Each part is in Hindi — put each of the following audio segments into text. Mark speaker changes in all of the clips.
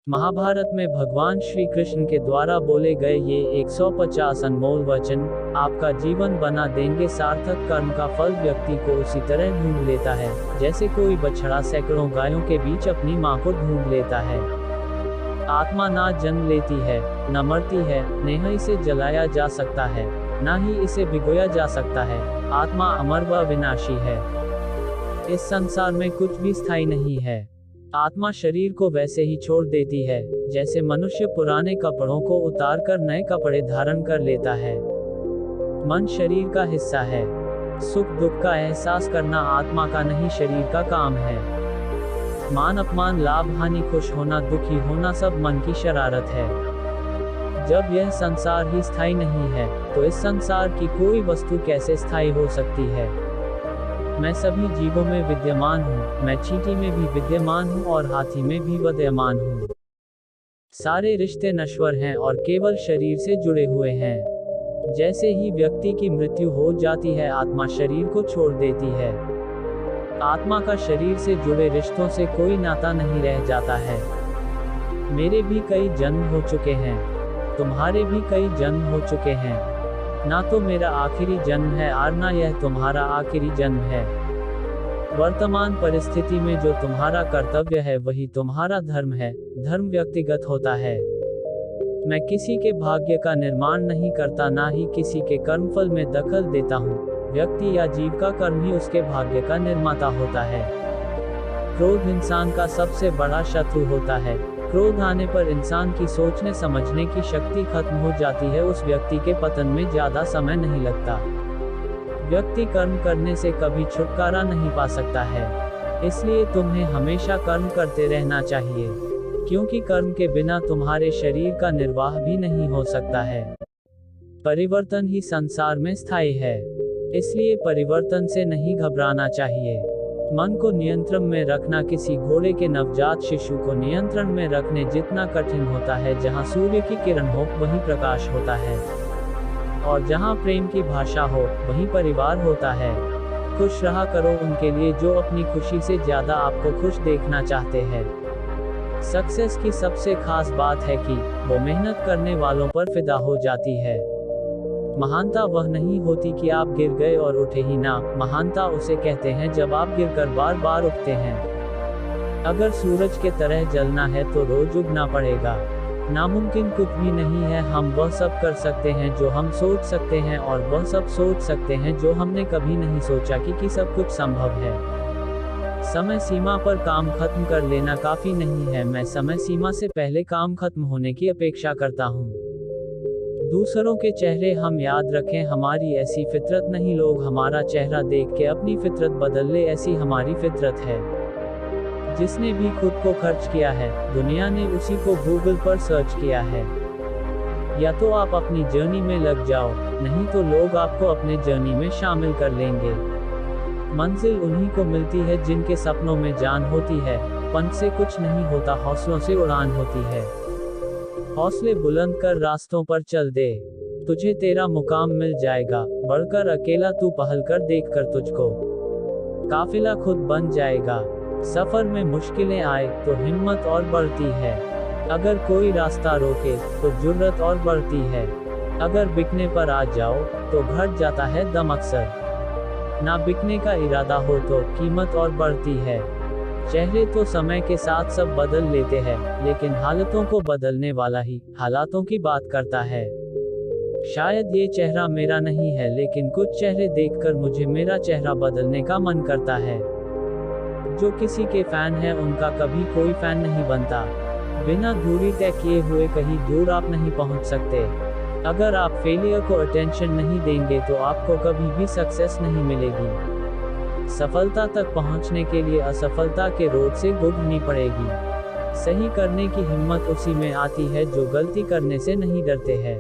Speaker 1: महाभारत में भगवान श्री कृष्ण के द्वारा बोले गए ये 150 अनमोल वचन आपका जीवन बना देंगे सार्थक। कर्म का फल व्यक्ति को उसी तरह ढूंढ लेता है जैसे कोई बछड़ा सैकड़ों गायों के बीच अपनी मां को ढूंढ लेता है। आत्मा ना जन्म लेती है, न मरती है, न इसे जलाया जा सकता है, न ही इसे भिगोया जा सकता है। आत्मा अमर व विनाशी है। इस संसार में कुछ भी स्थायी नहीं है। आत्मा शरीर को वैसे ही छोड़ देती है जैसे मनुष्य पुराने कपड़ों को उतारकर नए कपड़े धारण कर लेता है। मन शरीर का हिस्सा है। सुख दुख का एहसास करना आत्मा का नहीं शरीर का काम है। मान अपमान लाभ हानि खुश होना दुखी होना सब मन की शरारत है। जब यह संसार ही स्थायी नहीं है तो इस संसार की कोई वस्तु कैसे स्थायी हो सकती है। मैं सभी जीवों में विद्यमान हूँ, मैं चींटी में भी विद्यमान हूँ और हाथी में भी विद्यमान हूँ। सारे रिश्ते नश्वर हैं और केवल शरीर से जुड़े हुए हैं। जैसे ही व्यक्ति की मृत्यु हो जाती है आत्मा शरीर को छोड़ देती है। आत्मा का शरीर से जुड़े रिश्तों से कोई नाता नहीं रह जाता है। मेरे भी कई जन्म हो चुके हैं, तुम्हारे भी कई जन्म हो चुके हैं। ना तो मेरा आखिरी जन्म है और ना यह तुम्हारा आखिरी जन्म है। वर्तमान परिस्थिति में जो तुम्हारा कर्तव्य है वही तुम्हारा धर्म है। धर्म व्यक्तिगत होता है। मैं किसी के भाग्य का निर्माण नहीं करता, ना ही किसी के कर्मफल में दखल देता हूँ। व्यक्ति या जीव का कर्म ही उसके भाग्य का निर्माता होता है। क्रोध इंसान का सबसे बड़ा शत्रु होता है। क्रोध आने पर इंसान की सोचने समझने की शक्ति खत्म हो जाती है। उस व्यक्ति के पतन में ज्यादा समय नहीं लगता। व्यक्ति कर्म करने से कभी छुटकारा नहीं पा सकता है। इसलिए तुम्हें हमेशा कर्म करते रहना चाहिए, क्योंकि कर्म के बिना तुम्हारे शरीर का निर्वाह भी नहीं हो सकता है। परिवर्तन ही संसार में स्थायी है, इसलिए परिवर्तन से नहीं घबराना चाहिए। मन को नियंत्रण में रखना किसी घोड़े के नवजात शिशु को नियंत्रण में रखने जितना कठिन होता है। जहाँ सूर्य की किरण हो वहीं प्रकाश होता है, और जहाँ प्रेम की भाषा हो वहीं परिवार होता है। खुश रहा करो उनके लिए जो अपनी खुशी से ज्यादा आपको खुश देखना चाहते हैं। सक्सेस की सबसे खास बात है कि वो मेहनत करने वालों पर फिदा हो जाती है। महानता वह नहीं होती कि आप गिर गए और उठे ही ना, महानता उसे कहते हैं जब आप गिरकर बार बार उठते हैं। अगर सूरज के तरह जलना है तो रोज उगना पड़ेगा। नामुमकिन कुछ भी नहीं है। हम वह सब कर सकते हैं जो हम सोच सकते हैं, और वह सब सोच सकते हैं जो हमने कभी नहीं सोचा कि सब कुछ संभव है। समय सीमा पर काम खत्म कर लेना काफी नहीं है। मैं समय सीमा से पहले काम खत्म होने की अपेक्षा करता हूँ। दूसरों के चेहरे हम याद रखें, हमारी ऐसी फितरत नहीं। लोग हमारा चेहरा देख के अपनी फितरत बदल ले, ऐसी हमारी फितरत है। जिसने भी खुद को खर्च किया है दुनिया ने उसी को गूगल पर सर्च किया है। या तो आप अपनी जर्नी में लग जाओ, नहीं तो लोग आपको अपने जर्नी में शामिल कर लेंगे। मंजिल उन्हीं को मिलती है जिनके सपनों में जान होती है। पंख से कुछ नहीं होता, हौसलों से उड़ान होती है। हौसले बुलंद कर रास्तों पर चल दे, तुझे तेरा मुकाम मिल जाएगा। बढ़कर अकेला तू पहल कर, देख कर तुझको काफिला खुद बन जाएगा। सफर में मुश्किलें आए तो हिम्मत और बढ़ती है। अगर कोई रास्ता रोके तो जुर्रत और बढ़ती है। अगर बिकने पर आ जाओ तो घट जाता है दम अक्सर। ना बिकने का इरादा हो तो कीमत और बढ़ती है। चेहरे तो समय के साथ सब बदल लेते हैं, लेकिन हालतों को बदलने वाला ही हालातों की बात करता है। शायद ये चेहरा मेरा नहीं है, लेकिन कुछ चेहरे देखकर मुझे मेरा चेहरा बदलने का मन करता है। जो किसी के फैन है उनका कभी कोई फैन नहीं बनता। बिना दूरी तय किए हुए कहीं दूर आप नहीं पहुंच सकते। अगर आप फेलियर को अटेंशन नहीं देंगे तो आपको कभी भी सक्सेस नहीं मिलेगी। सफलता तक पहुंचने के लिए असफलता के रोड से गुजरनी पड़ेगी। सही करने की हिम्मत उसी में आती है जो गलती करने से नहीं डरते हैं।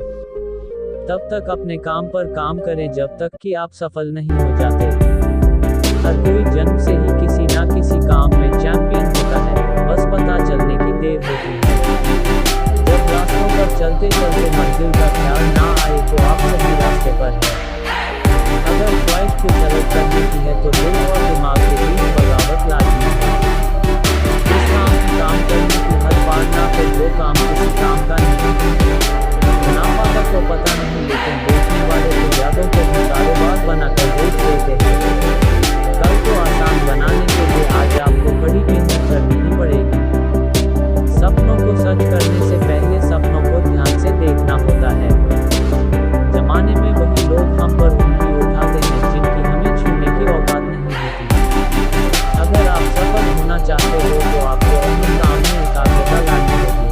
Speaker 1: तब तक अपने काम पर काम करें जब तक कि आप सफल नहीं हो जाते। हर कोई जन्म से ही किसी ना किसी काम में चैंपियन होता है, बस पता चलने की देर होती है। जब रास्तों पर चलते चलते मंजिल का ख्याल ना आए तो आप सही रास्ते पर हैं। अगर ख्वाहिश को सेलेक्ट करने की है तो दिल और दिमाग के बीच बगावत लाजमी है। इस काम करने की हर बार ना फिर काम किसी काम का नहीं। मुनाफा का तो पता नहीं, लेकिन बेचने वाले तो यादों को भी कारोबार बनाकर बेच देते हैं। कल को आसान बनाने के लिए आज आपको कड़ी मेहनत करनी ही पड़ेगी। सपनों को सच करने से पहले सपनों को ध्यान से देखना होता है। जमाने में वही लोग हम पर उंगली उठाते हैं जिनकी हमें छूने की औकात नहीं होती। अगर आप सफल होना चाहते हो तो आपको अपने काम में एकाग्रता लानी होगी।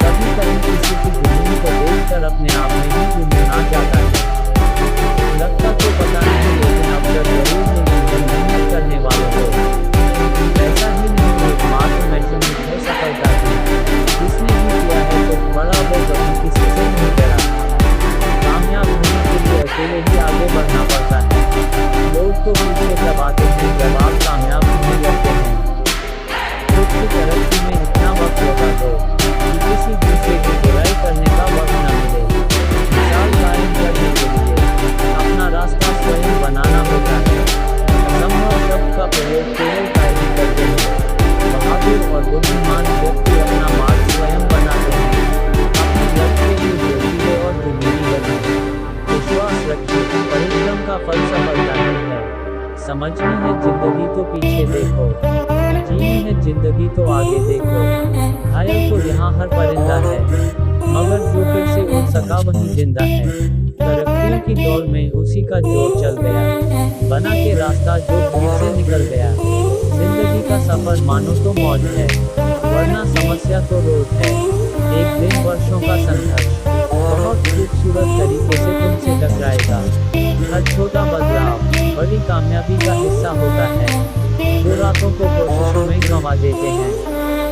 Speaker 1: कभी कभी किसी की जुनून को देखकर अपने आप में ही जुनून आ जाता है। लगता तो पता नहीं, लेकिन अवसर जरूर मिलेंगे मेहनत करने वालों को। ऐसा ही नहीं एकमात्र मेजरमेंट है सफलता की। जिसने भी किया है तो बड़ा वो कभी किसी से नहीं डरा। कामयाब होने के लिए अकेले ही आगे बढ़ना पड़ता है। लोग तो पीछे जब आते हैं जब आप कामयाब होने लगते हैं। खुद की तरक्की में इतना वक्त होगा तो कि किसी दूसरे की बुराई करने का वक्त न मिले। मिसाल कायम करने के लिए अपना रास्ता स्वयं बनाना होता है। असंभव शब्द का प्रयोग केवल कायम करते हैं। बहादुर और बुद्धिमान व्यक्ति अपना मार्ग स्वयं बनाते हैं। अपने लक्ष्य के लिए जोशीले और जुनूनी बने। विश्वास रखिए, परिश्रम का फल सफलता ही है। समझनी है जिंदगी तो पीछे देखो, जीनी है जिंदगी तो आगे देखो। घायल तो यहाँ हर परिंदा है, मगर जो फिर से उड़ सका वही जिंदा है। तरक्कियों की दौड़ में उसी का जोर चल गया, बना के रास्ता जो भीड़ से निकल गया। जिंदगी का सफर मानो तो मौज है, वरना समस्या तो रोज है। एक दिन वर्षों का संघर्ष बहुत खूबसूरत तरीके से तुमसे टकराएगा। हर छोटा बदलाव बड़ी कामयाबी का हिस्सा होता है। जो रातों को कोशिशों में गंवा देते हैं,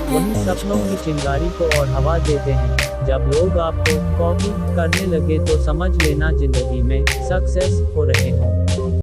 Speaker 1: वही सपनों की चिंगारी को और हवा देते हैं। जब लोग आपको कॉपी करने लगे तो समझ लेना जिंदगी में सक्सेस हो रहे हों।